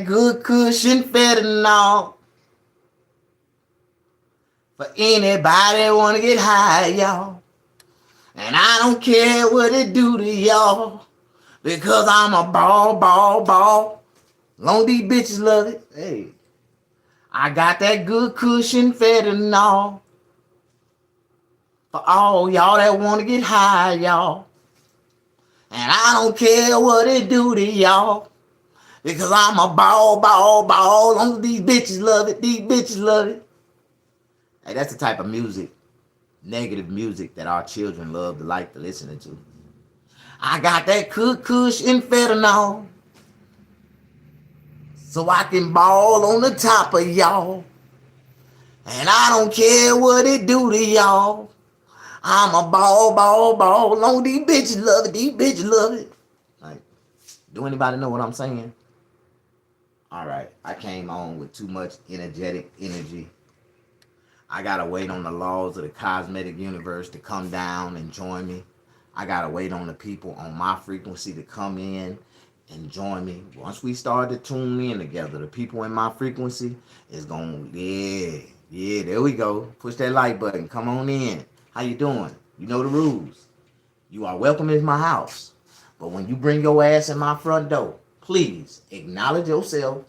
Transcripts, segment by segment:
Good cushion fentanyl for anybody wanna get high, y'all. And I don't care what it do to y'all, because I'm a ball. Long these bitches love it. Hey, I got that good cushion fentanyl for all y'all that wanna get high, y'all. And I don't care what it do to y'all, because I'm a ball. Long these bitches love it. These bitches love it. Hey, that's the type of music, negative music, that our children love to like to listen to. I got that kush and fentanyl, so I can ball on the top of y'all. And I don't care what it do to y'all. I'm a ball. Long these bitches love it. These bitches love it. Like, do anybody know what I'm saying? All right, I came on with too much energetic energy. I gotta wait on the laws of the cosmetic universe to come down and join me. I gotta wait on the people on my frequency to come in and join me. Once we start to tune in together, the people in my frequency is going, yeah, there we go. Push that like button. Come on in. How you doing? You know the rules. You are welcome in my house. But when you bring your ass in my front door, please acknowledge yourself.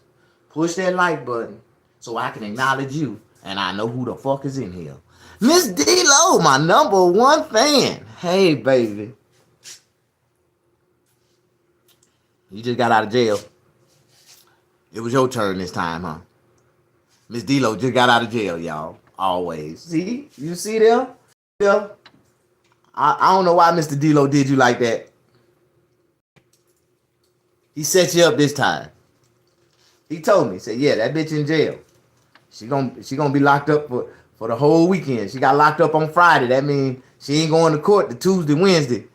Push that like button so I can acknowledge you and I know who the fuck is in here. Miss D-Lo, my number one fan. Hey, baby. You just got out of jail. It was your turn this time, huh? Miss D-Lo just got out of jail, y'all. Always. See? You see there? Yeah. I don't know why Mr. D-Lo did you like that. He set you up this time. He told me, he said, yeah, that bitch in jail. She gonna be locked up for the whole weekend. She got locked up on Friday. That means she ain't going to court the Tuesday, Wednesday.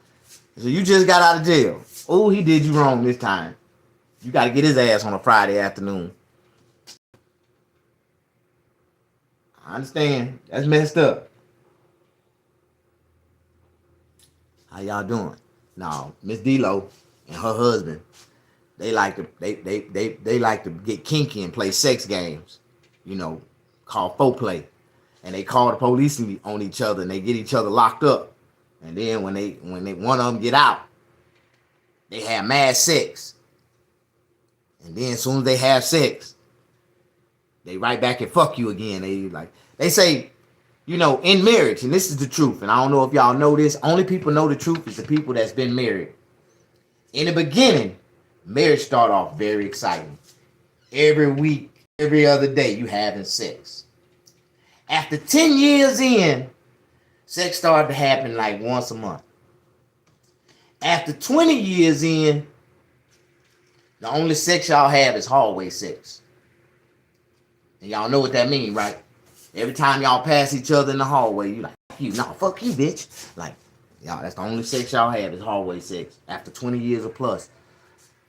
So you just got out of jail. Oh, he did you wrong this time. You got to get his ass on a Friday afternoon. I understand. That's messed up. How y'all doing? No, Miss D-Lo and her husband, they like to get kinky and play sex games, called foreplay. And they call the police on each other and they get each other locked up. And then when they one of them get out, they have mad sex. And then as soon as they have sex, they right back and fuck you again. They say, in marriage, and this is the truth, and I don't know if y'all know this, only people know the truth is the people that's been married. In the beginning, marriage start off very exciting. Every week, every other day, you having sex. After 10 years in, sex started to happen like once a month. After 20 years in, the only sex y'all have is hallway sex. And y'all know what that means, right? Every time y'all pass each other in the hallway, you like, fuck you, bitch. Like, y'all, that's the only sex y'all have is hallway sex. After 20 years or plus,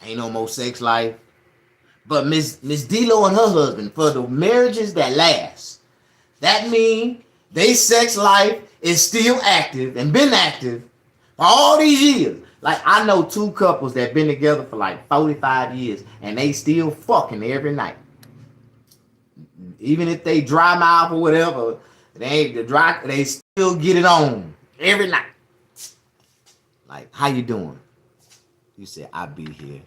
ain't no more sex life. But Miss D-Lo and her husband, for the marriages that last, that means they sex life is still active and been active for all these years. Like, I know two couples that been together for like 45 years and they still fucking every night. Even if they dry mouth or whatever, they still get it on every night. Like, how you doing? You said, I be here.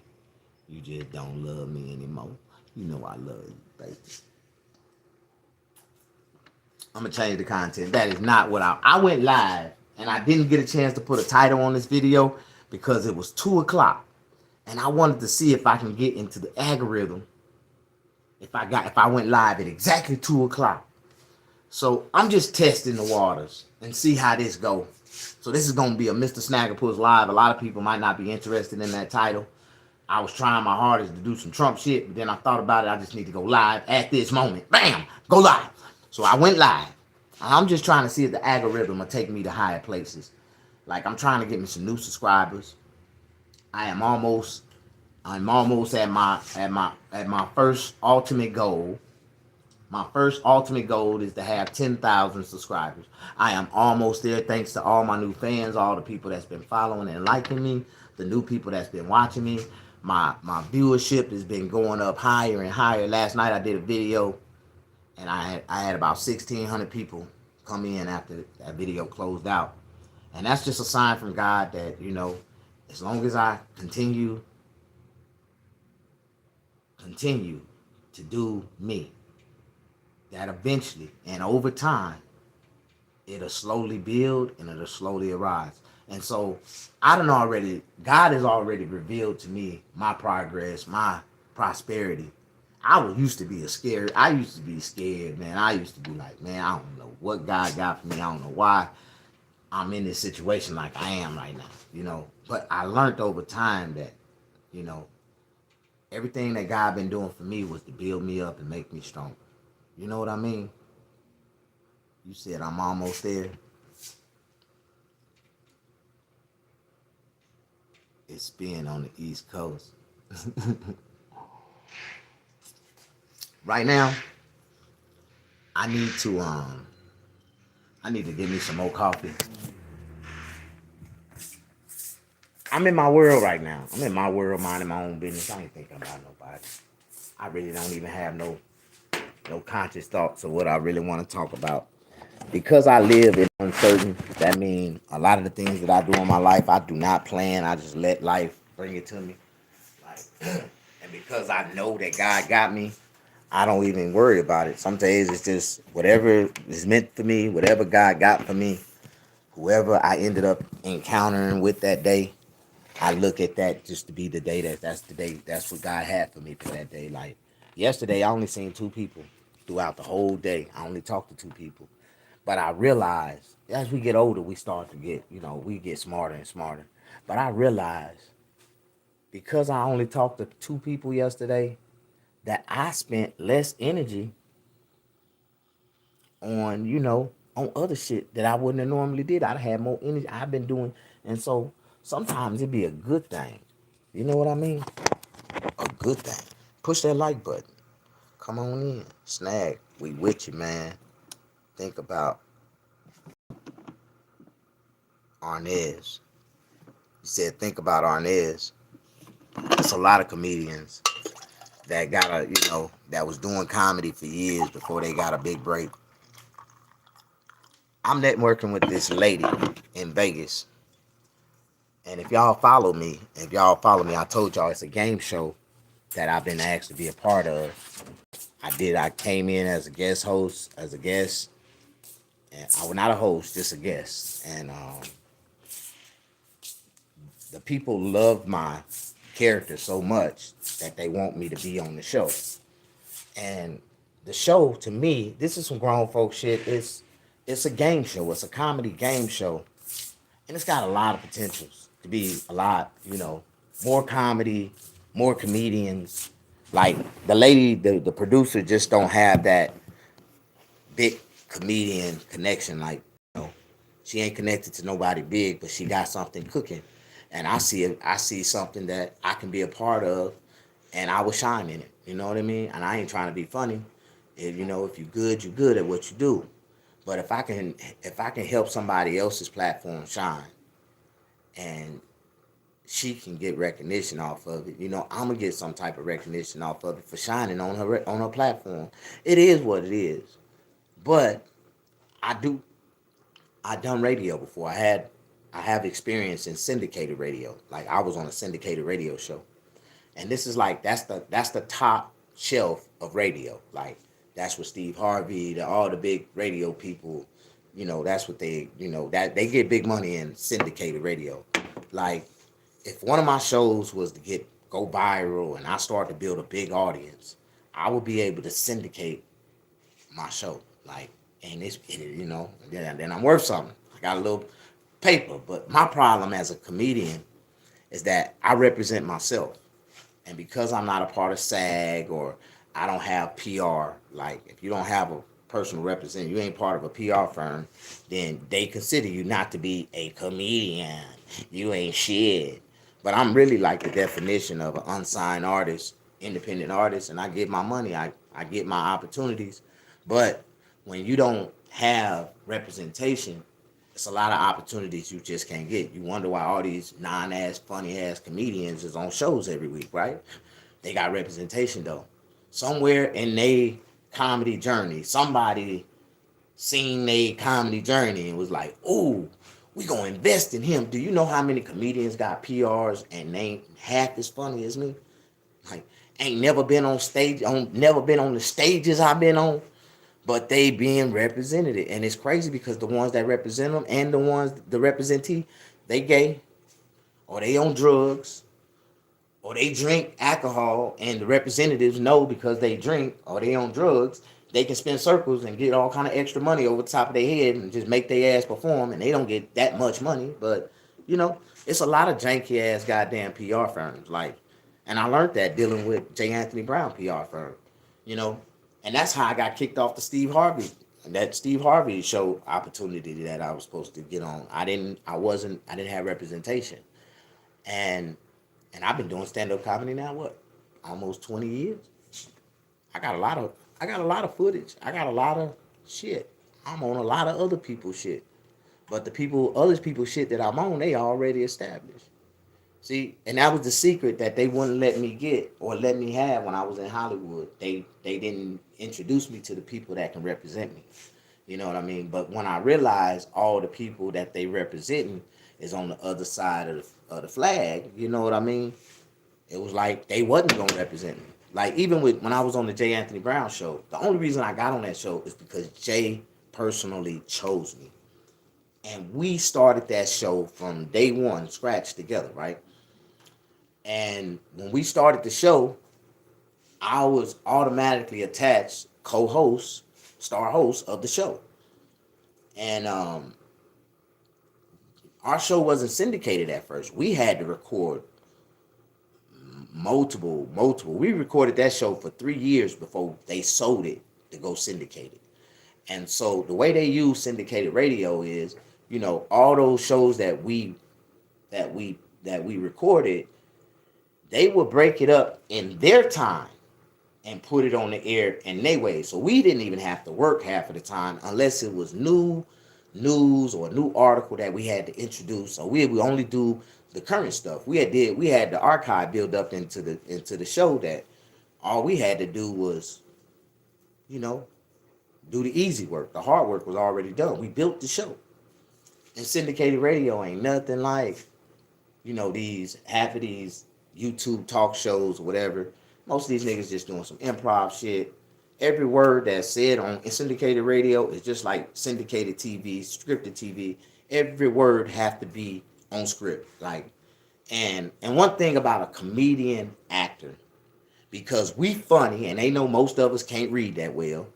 You just don't love me anymore. You know I love you, baby. I'm going to change the content. That is not what I went live, and I didn't get a chance to put a title on this video because it was 2 o'clock. And I wanted to see if I can get into the algorithm if I went live at exactly 2 o'clock. So I'm just testing the waters and see how this go. So this is going to be a MrSnaggapuss live. A lot of people might not be interested in that title. I was trying my hardest to do some Trump shit, but then I thought about it. I just need to go live at this moment. Bam! Go live. So I went live. I'm just trying to see if the algorithm will take me to higher places. Like, I'm trying to get me some new subscribers. I'm almost at my first ultimate goal. My first ultimate goal is to have 10,000 subscribers. I am almost there thanks to all my new fans, all the people that's been following and liking me, the new people that's been watching me. My viewership has been going up higher and higher. Last night I did a video, and I had about 1,600 people come in after that video closed out, and that's just a sign from God that, as long as I continue to do me, that eventually and over time it'll slowly build and it'll slowly arise. And so God has already revealed to me my progress, my prosperity. I used to be scared, man. I used to be like, man, I don't know what God got for me. I don't know why I'm in this situation like I am right now. But I learned over time that, you know, everything that God been doing for me was to build me up and make me stronger. You know what I mean? You said I'm almost there. It's being on the East Coast. Right now, I need to give me some more coffee. I'm in my world right now. I'm in my world minding my own business. I ain't thinking about nobody. I really don't even have no conscious thoughts of what I really want to talk about. Because I live in uncertain, that means a lot of the things that I do in my life, I do not plan. I just let life bring it to me. Like, and because I know that God got me, I don't even worry about it. Some days it's just whatever is meant for me, whatever God got for me, whoever I ended up encountering with that day, I look at that just to be the day that's the day. That's what God had for me for that day. Like yesterday, I only seen 2 people throughout the whole day. I only talked to 2 people. But I realized as we get older, we start to get, we get smarter and smarter. But I realized because I only talked to 2 people yesterday, that I spent less energy on, on other shit that I wouldn't have normally did. I'd have had more energy. I've been doing, and so sometimes it'd be a good thing. You know what I mean? A good thing. Push that like button. Come on in. Snag. We with you, man. Think about Arnez. You said think about Arnez. There's a lot of comedians that that was doing comedy for years before they got a big break. I'm networking with this lady in Vegas. And if y'all follow me, I told y'all it's a game show that I've been asked to be a part of. I came in as a guest host, and I was not a host, just a guest. And the people love my character so much that they want me to be on the show. And the show, to me, this is some grown folk shit. It's a game show. It's a comedy game show, and it's got a lot of potentials to be a lot. More comedy, more comedians. Like the lady, the producer, just don't have that big comedian connection. Like, she ain't connected to nobody big, but she got something cooking, and I see it. I see something that I can be a part of, and I will shine in it. You know what I mean? And I ain't trying to be funny. If you're good, you're good at what you do. But if I can help somebody else's platform shine, and she can get recognition off of it, I'm gonna get some type of recognition off of it for shining on her platform. It is what it is. But I do I done radio before. I have experience in syndicated radio. Like I was on a syndicated radio show. And this is like that's the top shelf of radio. Like that's what Steve Harvey, all the big radio people, that's what that they get big money in syndicated radio. Like if one of my shows was to go viral and I start to build a big audience, I would be able to syndicate my show. Like, and then I'm worth something. I got a little paper. But my problem as a comedian is that I represent myself. And because I'm not a part of SAG or I don't have PR, like if you don't have a personal representative, you ain't part of a PR firm, then they consider you not to be a comedian. You ain't shit. But I'm really like the definition of an unsigned artist, independent artist, and I get my money. I get my opportunities. But when you don't have representation, it's a lot of opportunities you just can't get. You wonder why all these non-ass, funny-ass comedians is on shows every week, right? They got representation, though. Somewhere in their comedy journey, somebody seen their comedy journey and was like, ooh, we gonna invest in him. Do you know how many comedians got PRs and they ain't half as funny as me? Like, ain't never been on stage, never been on the stages I've been on, but they being represented. And it's crazy because the ones that represent them and the representee, they gay or they on drugs or they drink alcohol, and the representatives know because they drink or they on drugs, they can spin circles and get all kind of extra money over the top of their head and just make their ass perform, and they don't get that much money. But you know, it's a lot of janky ass goddamn PR firms. Like, and I learned that dealing with J. Anthony Brown PR firm. You know, and that's how I got kicked off the Steve Harvey. That Steve Harvey show opportunity that I was supposed to get on. I didn't have representation. And I've been doing stand up comedy now, what? Almost 20 years. I got a lot of footage. I got a lot of shit. I'm on a lot of other people's shit. But other people's shit that I'm on, they already established. See, and that was the secret that they wouldn't let me get or let me have when I was in Hollywood. They didn't introduce me to the people that can represent me. You know what I mean? But when I realized all the people that they representing is on the other side of the flag, you know what I mean? It was like they wasn't gonna represent me. Like even with when I was on the J. Anthony Brown show, the only reason I got on that show is because Jay personally chose me. And we started that show from day one, scratch together, right? And when we started the show, I was automatically attached co-host, star host of the show. And our show wasn't syndicated at first. We had to record multiple. We recorded that show for 3 years before they sold it to go syndicated. And so the way they use syndicated radio is, you know, all those shows that we recorded, they would break it up in their time and put it on the air in their way. So we didn't even have to work half of the time unless it was new news or a new article that we had to introduce. So we would only do the current stuff. We had the archive build up into the show that all we had to do was, you know, do the easy work. The hard work was already done. We built the show. And syndicated radio ain't nothing like, you know, half of these YouTube talk shows or whatever. Most of these niggas just doing some improv shit. Every word that's said on syndicated radio is just like syndicated TV, scripted TV. Every word have to be on script. Like, and one thing about a comedian actor, because we funny and they know most of us can't read that well,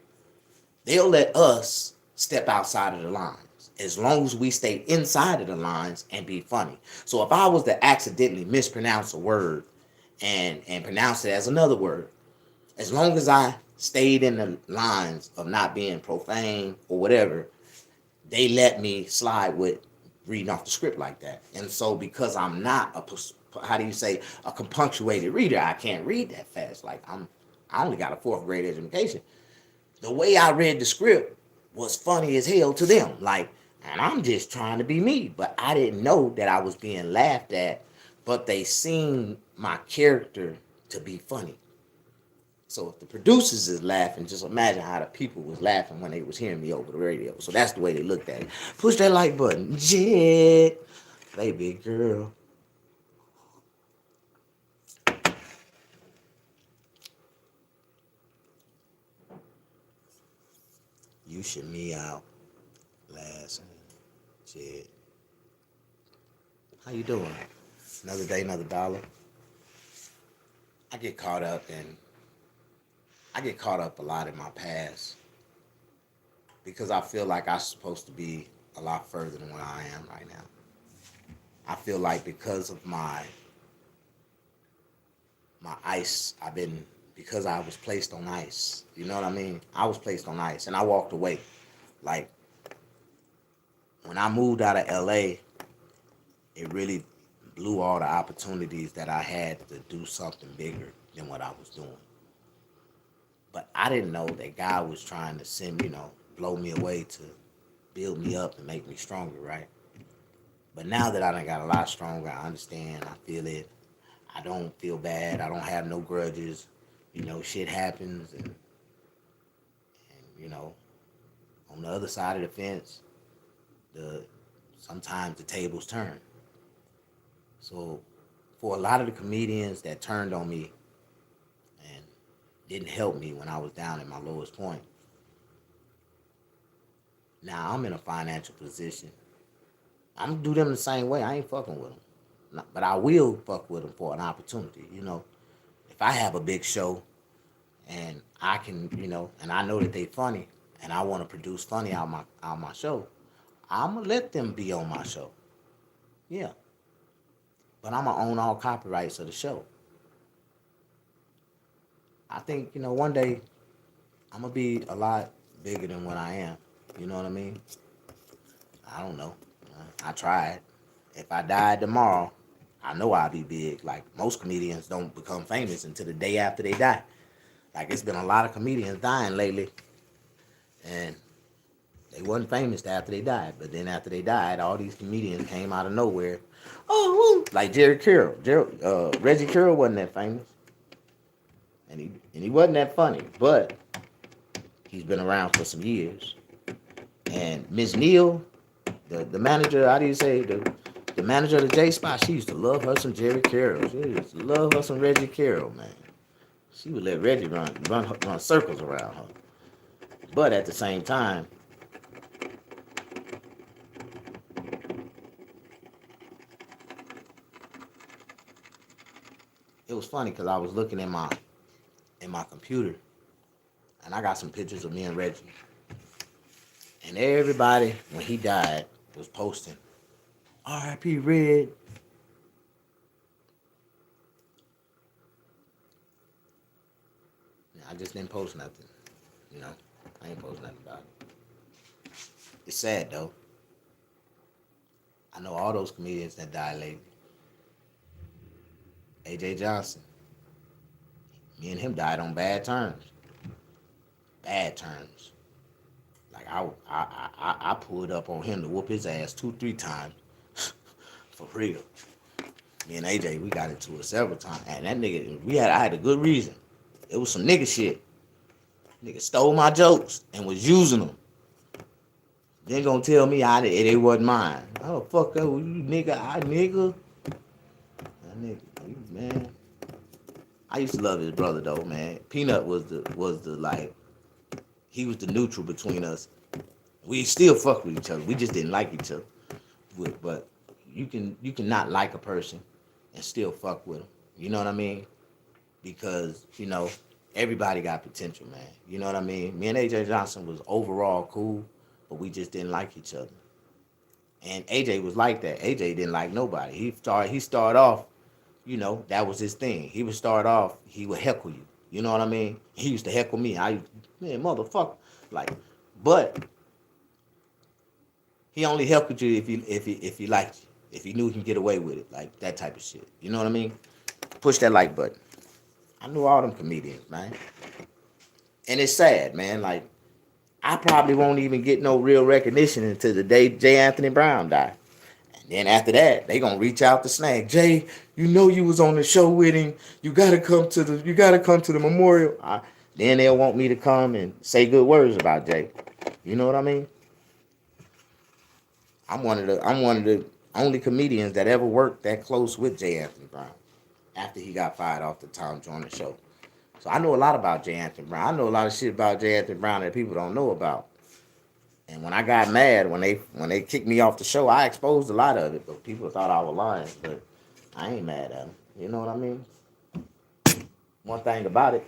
they'll let us step outside of the lines as long as we stay inside of the lines and be funny. So if I was to accidentally mispronounce a word and pronounce it as another word, as long as I stayed in the lines of not being profane or whatever, they let me slide with reading off the script like that. And so because I'm not a compunctuated reader, I can't read that fast. Like I only got a fourth grade education. The way I read the script was funny as hell to them. Like, and I'm just trying to be me, but I didn't know that I was being laughed at, but they seen my character to be funny. So if the producers is laughing, just imagine how the people was laughing when they was hearing me over the radio. So that's the way they looked at it. Push that like button. Jet. Baby girl. You should me out. Last Jet. How you doing? Another day, another dollar. I get caught up a lot in my past because I feel like I'm supposed to be a lot further than what I am right now. I feel like because of my ice, because I was placed on ice. You know what I mean? I was placed on ice and I walked away. Like when I moved out of LA, it really blew all the opportunities that I had to do something bigger than what I was doing. But I didn't know that God was trying to blow me away build me up and make me stronger, right? But now that I done got a lot stronger, I understand, I feel it. I don't feel bad. I don't have no grudges. Shit happens, and on the other side of the fence, the sometimes the tables turn. So for a lot of the comedians that turned on me and didn't help me when I was down at my lowest point, now I'm in a financial position. I'm gonna do them the same way. I ain't fucking with them, but I will fuck with them for an opportunity. If I have a big show and I can, and I know that they funny, and I want to produce funny out my show, I'm gonna let them be on my show. Yeah, but I'm gonna own all copyrights of the show. I think one day I'm gonna be a lot bigger than what I am. You know what I mean? I don't know. I tried. If I died tomorrow, I know I'll be big. Like most comedians don't become famous until the day after they die. Like it's been a lot of comedians dying lately, and they wasn't famous after they died. But then after they died, all these comedians came out of nowhere. Oh, woo. Like Jerry Curl. Reggie Curl wasn't that famous, and he wasn't that funny, but he's been around for some years. And Miss Neal, the manager, how do you say the manager of the J Spot? She used to love her some Jerry Carroll. She used to love her some Reggie Carroll, man. She would let Reggie run circles around her. But at the same time, it was funny because I was looking in my computer, and I got some pictures of me and Reggie, and everybody when he died was posting R.I.P. Red. I just didn't post nothing. You know, I ain't post nothing about it. It's sad though. I know all those comedians that died lately. A.J. Johnson. Me and him died on bad terms. Bad terms. Like I pulled up on him to whoop his ass 2-3 times. For real. Me and AJ, we got into it several times. And that nigga, I had a good reason. It was some nigga shit. Nigga stole my jokes and was using them. Then gonna tell me it wasn't mine. Oh fuck that, you nigga, nigga. That nigga, man. I used to love his brother though, man. Peanut was the like, he was the neutral between us. We still fuck with each other. We just didn't like each other. But you can not like a person and still fuck with them. You know what I mean? Because everybody got potential, man. You know what I mean? Me and AJ Johnson was overall cool, but we just didn't like each other. And AJ was like that. AJ didn't like nobody. He started off, that was his thing. He would start off, he would heckle you. You know what I mean? He used to heckle me. Man, motherfucker. Like, but he only heckled you if he liked you. If he knew he could get away with it. Like that type of shit. You know what I mean? Push that like button. I knew all them comedians, man. And it's sad, man. Like, I probably won't even get no real recognition until the day J. Anthony Brown died. And then after that, they gonna reach out to Snag. Jay, you was on the show with him. You gotta come to the memorial. Then they'll want me to come and say good words about Jay. You know what I mean? I'm one of the only comedians that ever worked that close with J. Anthony Brown after he got fired off the Tom Joyner show. So I know a lot about J. Anthony Brown. I know a lot of shit about J. Anthony Brown that people don't know about. And when I got mad, when they kicked me off the show, I exposed a lot of it, but people thought I was lying. But I ain't mad at them. You know what I mean? One thing about it,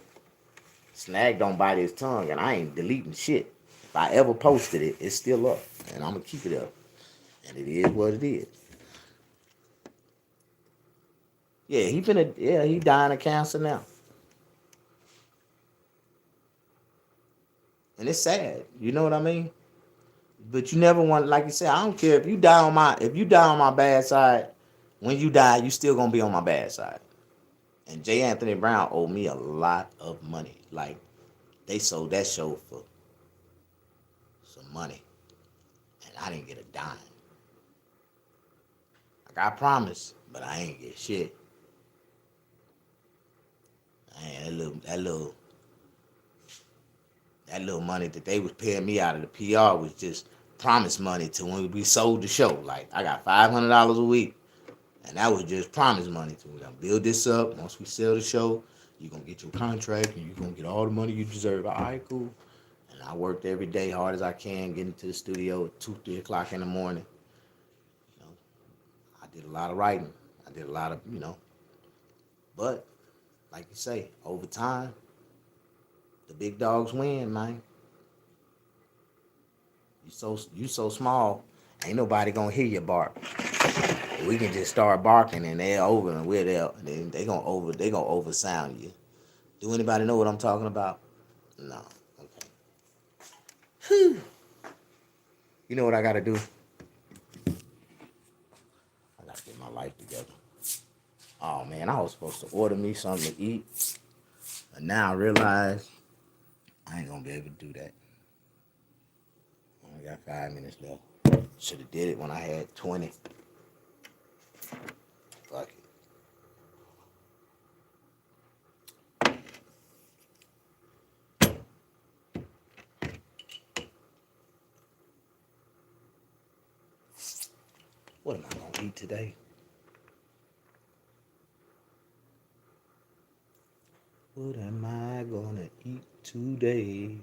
Snag don't bite his tongue, and I ain't deleting shit. If I ever posted it, it's still up, and I'm gonna keep it up. And it is what it is. Yeah, he dying of cancer now. And it's sad. You know what I mean? But you never want, like you said, I don't care if you die on my bad side, when you die, you still gonna be on my bad side. And J. Anthony Brown owed me a lot of money. Like, they sold that show for some money. and I didn't get a dime. Like I promised, but I ain't get shit. Man, that little money that they was paying me out of the PR was just promise money to when we sold the show. Like I got $500 a week, and that was just promise money to we gonna build this up. Once we sell the show, you gonna get your contract and you gonna get all the money you deserve. All right, cool. And I worked every day hard as I can, getting to the studio at 2, 3 o'clock in the morning. You know, I did a lot of writing. I did a lot of, but like you say, over time, the big dogs win, man. You so small, ain't nobody gonna hear you bark. We can just start barking and they're over and we're there. And then they gonna oversound you. Do anybody know what I'm talking about? No. Okay. Whew. You know what I gotta do? I gotta get my life together. Oh man, I was supposed to order me something to eat. And now I realize I ain't gonna be able to do that. I only got 5 minutes left. Should have did it when I had 20. Fuck it. What am I gonna eat today? What am I gonna eat today?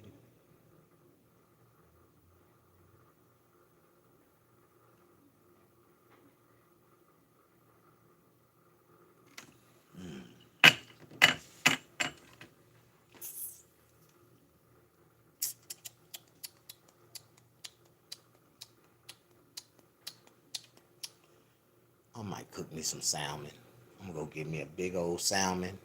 I might cook me some salmon. I'm gonna go get me a big old salmon.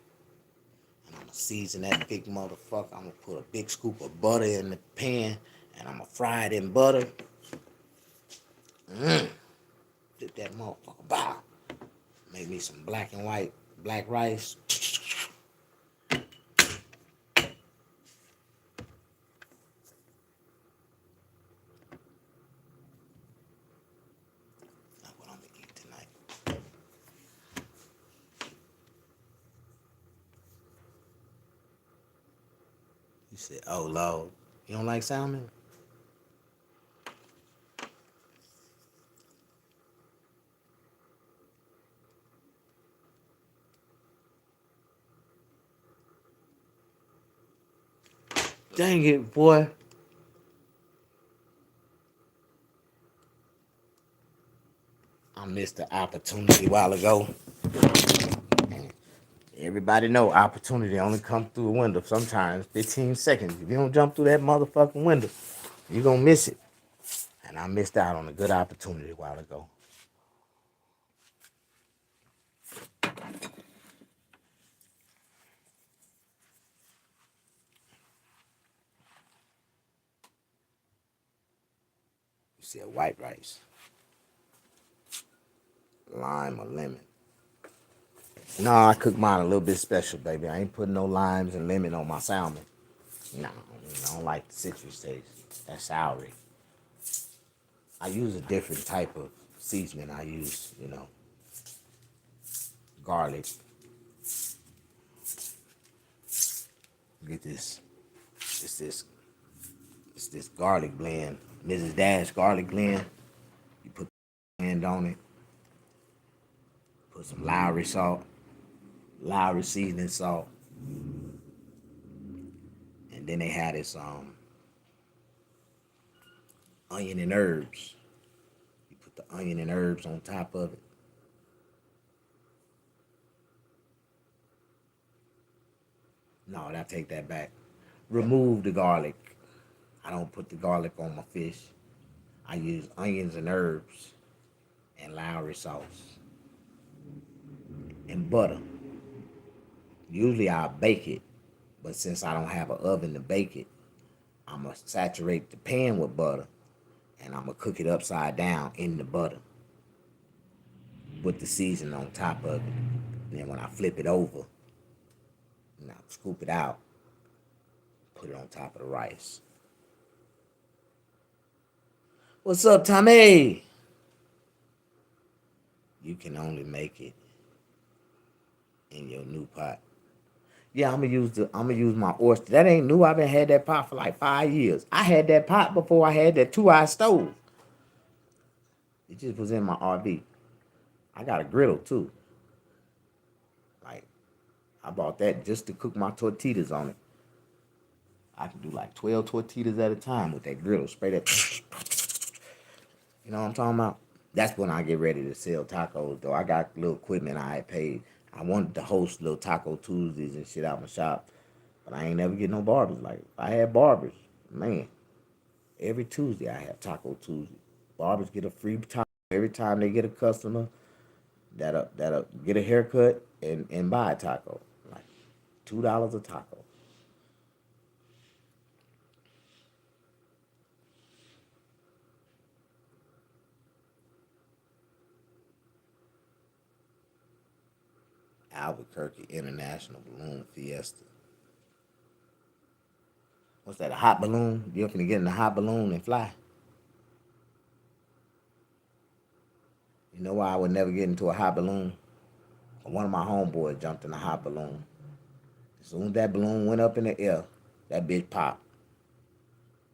And I'm gonna season that big motherfucker. I'm gonna put a big scoop of butter in the pan. And I'm gonna fry it in butter. Dip that motherfucker. Bow. Make me some black rice. That's what I'm gonna eat tonight. You said, oh Lord. You don't like salmon? Dang it, boy. I missed the opportunity a while ago. Everybody know opportunity only come through a window sometimes, 15 seconds. If you don't jump through that motherfucking window, you're gonna miss it. And I missed out on a good opportunity a while ago. You said white rice, lime or lemon. No, I cook mine a little bit special, baby. I ain't putting no limes and lemon on my salmon. No, I don't like the citrus taste. That's soury. I use a different type of seasoning. I use, garlic. Get this. It's this. It's this garlic blend. Mrs. Dash garlic blend. You put the blend on it. Put some Lowry salt. Lowry seasoning salt. And then they had this onion and herbs. You put the onion and herbs on top of it. No, I take that back. Remove the garlic. I don't put the garlic on my fish. I use onions and herbs and Lowry sauce and butter. Usually I'll bake it, but since I don't have an oven to bake it, I'm going to saturate the pan with butter and I'm going to cook it upside down in the butter with the seasoning on top of it. And then when I flip it over, I scoop it out, put it on top of the rice. What's up, Tommy? You can only make it in your new pot. Yeah, I'm gonna use my oyster. That ain't new. I've been had that pot for like 5 years. I had that pot before I had that 2-eye stove. It just was in my RV. I got a griddle too. Like I bought that just to cook my tortillas on it. I can do like 12 tortillas at a time with that griddle. Spray that. You know what I'm talking about? That's when I get ready to sell tacos, though. I got little equipment I had paid. I wanted to host little Taco Tuesdays and shit out my shop, but I ain't never get no barbers. Like, if I had barbers, man, every Tuesday I have Taco Tuesday. Barbers get a free taco every time they get a customer that'll get a haircut and buy a taco. Like, $2 a taco. Albuquerque International Balloon Fiesta. What's that, a hot balloon? You finna get in a hot balloon and fly? You know why I would never get into a hot balloon? One of my homeboys jumped in a hot balloon. As soon as that balloon went up in the air, that bitch popped.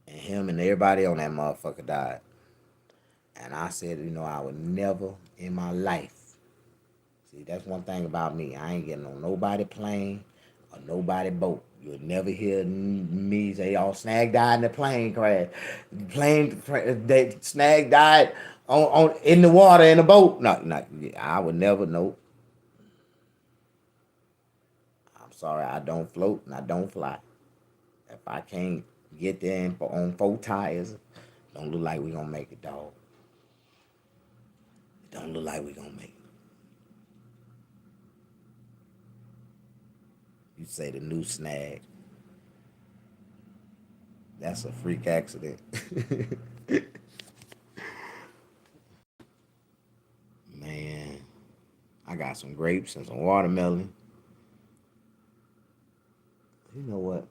And him and everybody on that motherfucker died. And I said, I would never in my life. See, that's one thing about me. I ain't getting on nobody plane or nobody boat. You'll never hear me say, "Oh, Snag died in the plane crash." Snag died on in the water in the boat. No, no, I would never know. I'm sorry, I don't float and I don't fly. If I can't get there on 4 tires, don't look like we gonna make it, dog. It don't look like we gonna make it. You say the new snag. That's a freak accident. Man, I got some grapes and some watermelon. You know what?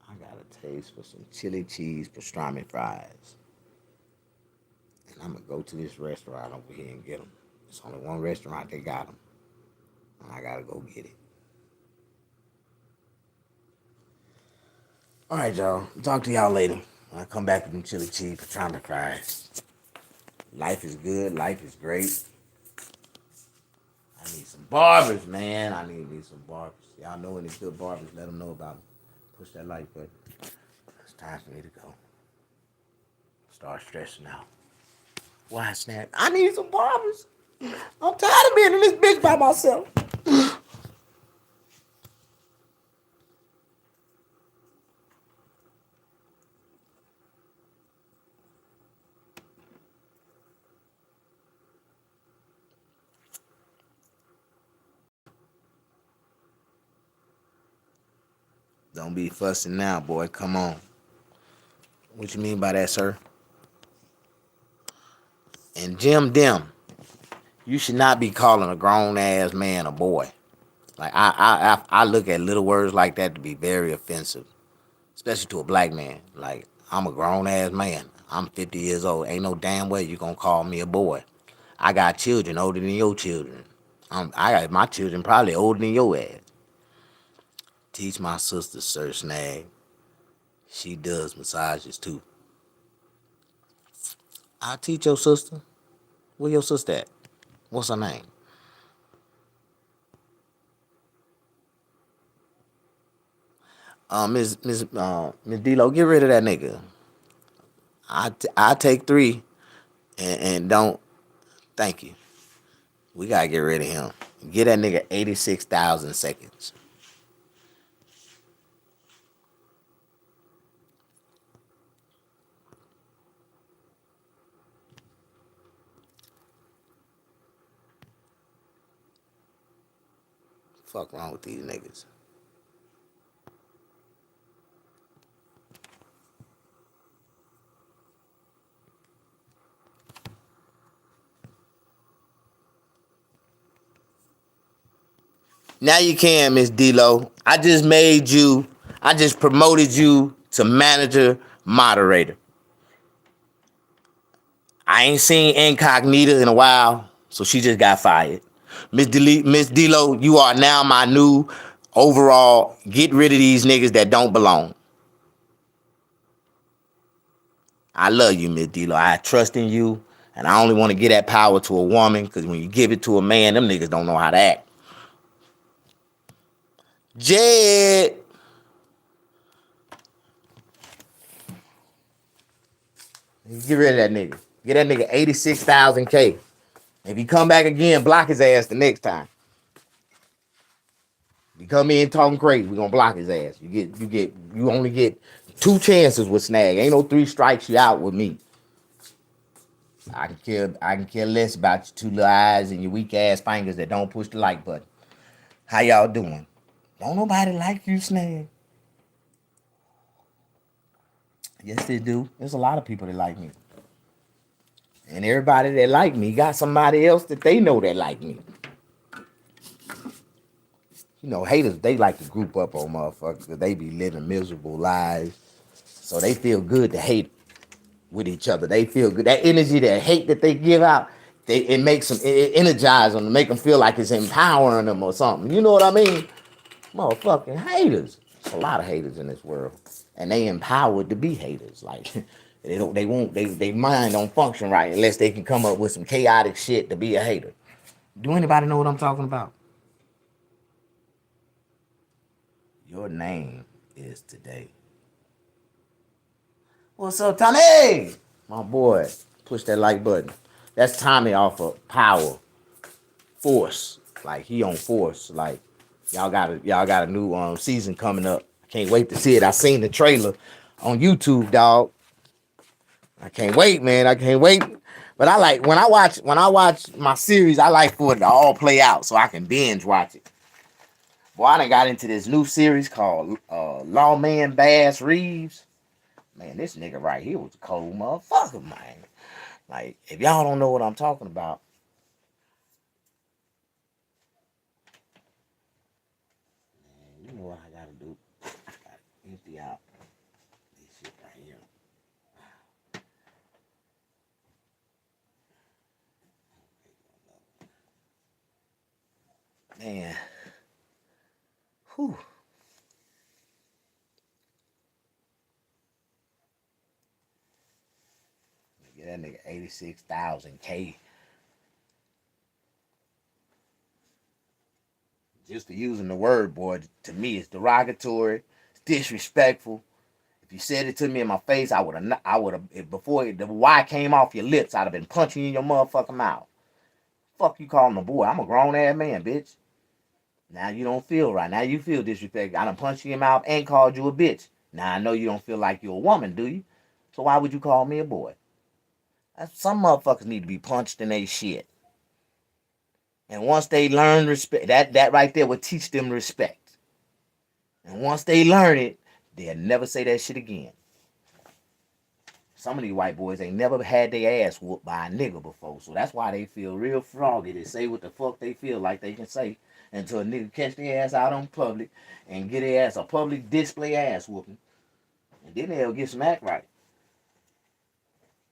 I got a taste for some chili cheese pastrami fries. And I'm going to go to this restaurant over here and get them. It's only one restaurant that got them. And I got to go get it. All right, y'all. Talk to y'all later. I'll come back with them chili cheese pastrami fries. Life is good. Life is great. I need some barbers, man. I need some barbers. Y'all know any good barbers, let them know about me. Push that like button. It's time for me to go. Start stressing out. Why, Snap? I need some barbers. I'm tired of being in this bitch by myself. Don't be fussing now, boy. Come on. What you mean by that, sir? And Jim Dim, you should not be calling a grown ass man a boy. Like I look at little words like that to be very offensive, especially to a black man. Like I'm a grown ass man. I'm 50 years old. Ain't no damn way you gonna call me a boy. I got children older than your children. I got my children probably older than your ass. Teach my sister, Sir Snag. She does massages too. I'll teach your sister. Where your sister at? What's her name? Miss D-Lo, get rid of that nigga. I take 3 and don't. Thank you. We gotta get rid of him. Get that nigga 86,000 seconds. Fuck wrong with these niggas. Now you can, Miss D-Lo. I just promoted you to manager moderator. I ain't seen Incognita in a while, so she just got fired. Miss D-Lo, you are now my new overall. Get rid of these niggas that don't belong. I love you, Miss D-Lo. I trust in you, and I only want to give that power to a woman, because when you give it to a man, them niggas don't know how to act. Jed. Get rid of that nigga. Get that nigga 86,000 K. If he come back again, block his ass the next time. If he come in talking crazy, we gonna block his ass. You only get 2 chances with Snag. Ain't no 3 strikes you out with me. I can care less about your 2 little eyes and your weak ass fingers that don't push the like button. How y'all doing? Don't nobody like you, Snag. Yes, they do. There's a lot of people that like me. And everybody that like me got somebody else that they know that like me. You know, haters, they like to group up on motherfuckers because they be living miserable lives. So they feel good to hate with each other. They feel good. That energy, that hate that they give out, it makes them, it energize them, make them feel like it's empowering them or something. You know what I mean? Motherfucking haters. There's a lot of haters in this world. And they empowered to be haters. Like, they mind don't function right unless they can come up with some chaotic shit to be a hater. Do anybody know what I'm talking about? Your name is today. What's up, Tommy? My boy, push that like button. That's Tommy off of Power Force. Like he on Force. Like y'all got a new season coming up. I can't wait to see it. I seen the trailer on YouTube, dog. I can't wait, man. I can't wait. But I like when I watch my series, I like for it to all play out so I can binge watch it. Boy, I done got into this new series called Lawman Bass Reeves. Man, this nigga right here was a cold motherfucker, man. Like, if y'all don't know what I'm talking about, man, you know what I gotta do. I gotta empty out this shit right here. Man. Whew. Get that nigga 86,000 K. Just for using the word, boy, to me, it's derogatory, it's disrespectful. If you said it to me in my face, I would have, before the Y came off your lips, I'd have been punching you in your motherfucking mouth. Fuck you calling a boy. I'm a grown ass man, bitch. Now you don't feel right. Now you feel disrespected. I done punched you in your mouth and called you a bitch. Now I know you don't feel like you're a woman, do you? So why would you call me a boy? Some motherfuckers need to be punched in their shit. And once they learn respect, that right there will teach them respect. And once they learn it, they'll never say that shit again. Some of these white boys ain't never had their ass whooped by a nigga before. So that's why they feel real froggy to say what the fuck they feel like they can say until a nigga catch their ass out on public and get their ass a public display ass whooping. And then they'll get some act right.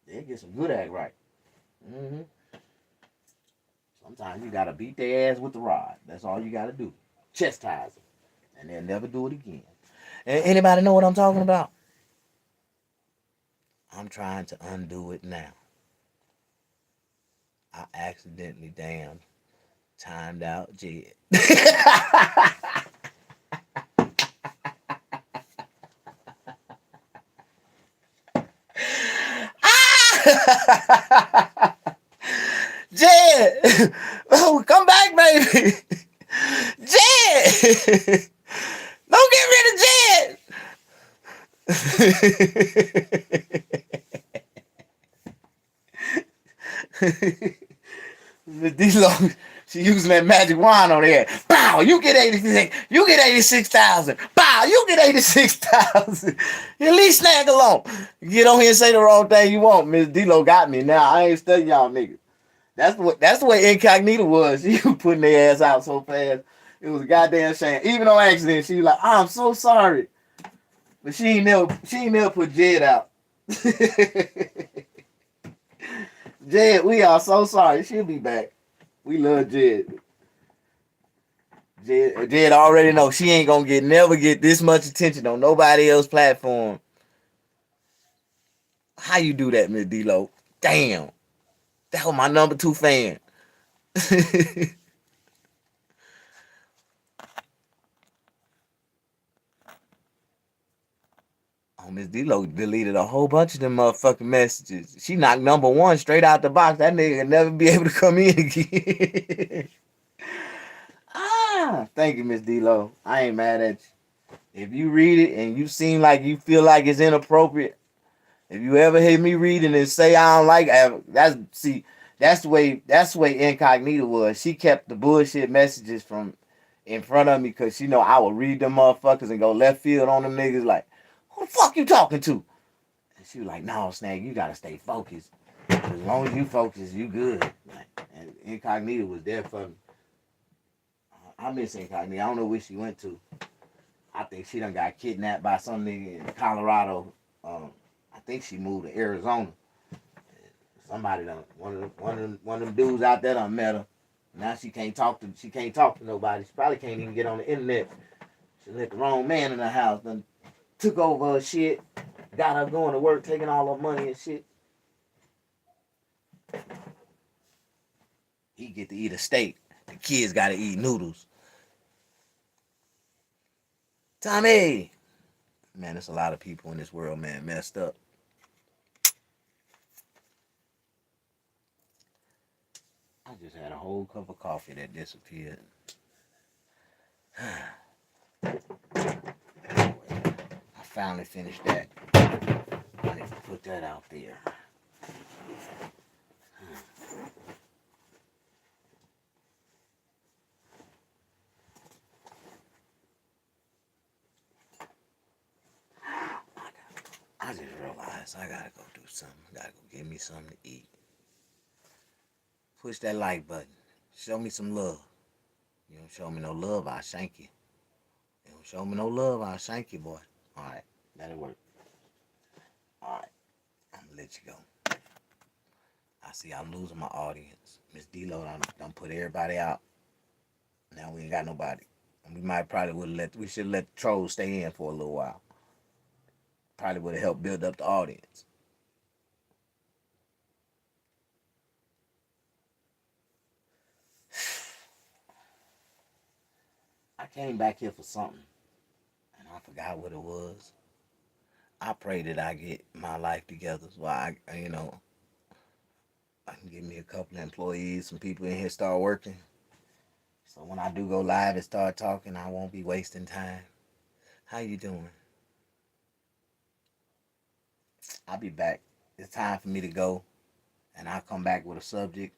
They'll get some good act right. Mm-hmm. Sometimes you gotta beat their ass with the rod. That's all you gotta do. Chastise them. And they'll never do it again. Anybody know what I'm talking about? I'm trying to undo it now. I accidentally timed out Jed. Jed! Oh, come back, baby! Jed! Don't get rid of Jed! D-Lo, she using that magic wand on there. Bow, you get 86. You get 86,000. Bow, you get 86,000. At least snag along. Get on here and say the wrong thing you want. Miss D-Lo got me now. I ain't studying y'all niggas. That's the way Incognita was. She was putting their ass out so fast. It was a goddamn shame. Even on accident, she was like, oh, I'm so sorry. But she ain't never put Jed out. Jed, we are so sorry. She'll be back. We love Jed. Jed already know she ain't gonna never get this much attention on nobody else's platform. How you do that, Miss D-Lo? Damn. That was my number 2 fan. Oh, Miss D-Lo deleted a whole bunch of them motherfucking messages. She knocked number 1 straight out the box. That nigga never be able to come in again. Thank you, Miss D-Lo. I ain't mad at you. If you read it and you seem like you feel like it's inappropriate, if you ever hear me reading and say I don't like it, that's the way Incognita was. She kept the bullshit messages from in front of me because she know I would read them motherfuckers and go left field on them niggas like, who the fuck you talking to? And she was like, no, Snag, you gotta stay focused. As long as you focus, you good. Like, and Incognita was there for me. I miss Incognita. I don't know where she went to. I think she done got kidnapped by some nigga in Colorado. I think she moved to Arizona. Somebody done one of them dudes out there done met her. Now she can't talk to nobody. She probably can't even get on the internet. She let the wrong man in the house. Done took over her shit. Got her going to work, taking all her money and shit. He get to eat a steak. The kids gotta eat noodles. Tommy! Man, there's a lot of people in this world, man, messed up. I just had a whole cup of coffee that disappeared. I finally finished that. I need to put that out there. I just realized I gotta go do something. I gotta go get me something to eat. Push that like button. Show me some love. You don't show me no love, I'll shank you. You don't show me no love, I'll shank you, boy. Alright, that'll work. Alright, I'm gonna let you go. I see I'm losing my audience. Miss D-Lo done put everybody out. Now we ain't got nobody. And we should let the trolls stay in for a little while. Probably would have helped build up the audience. I came back here for something, and I forgot what it was. I pray that I get my life together so I can get me a couple of employees, some people in here start working. So when I do go live and start talking, I won't be wasting time. How you doing? I'll be back. It's time for me to go, and I'll come back with a subject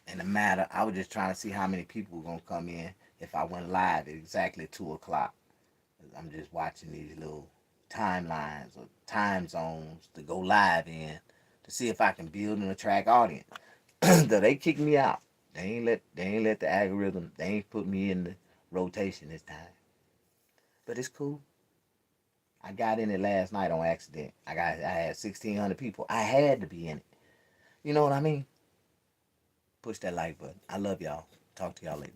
and a matter. I was just trying to see how many people were gonna come in if I went live at exactly 2 o'clock. I'm just watching these little timelines or time zones to go live in to see if I can build and attract audience. Though they kicked me out. They ain't let the algorithm, they ain't put me in the rotation this time. But it's cool. I got in it last night on accident. I had 1,600 people. I had to be in it. You know what I mean? Push that like button. I love y'all. Talk to y'all later.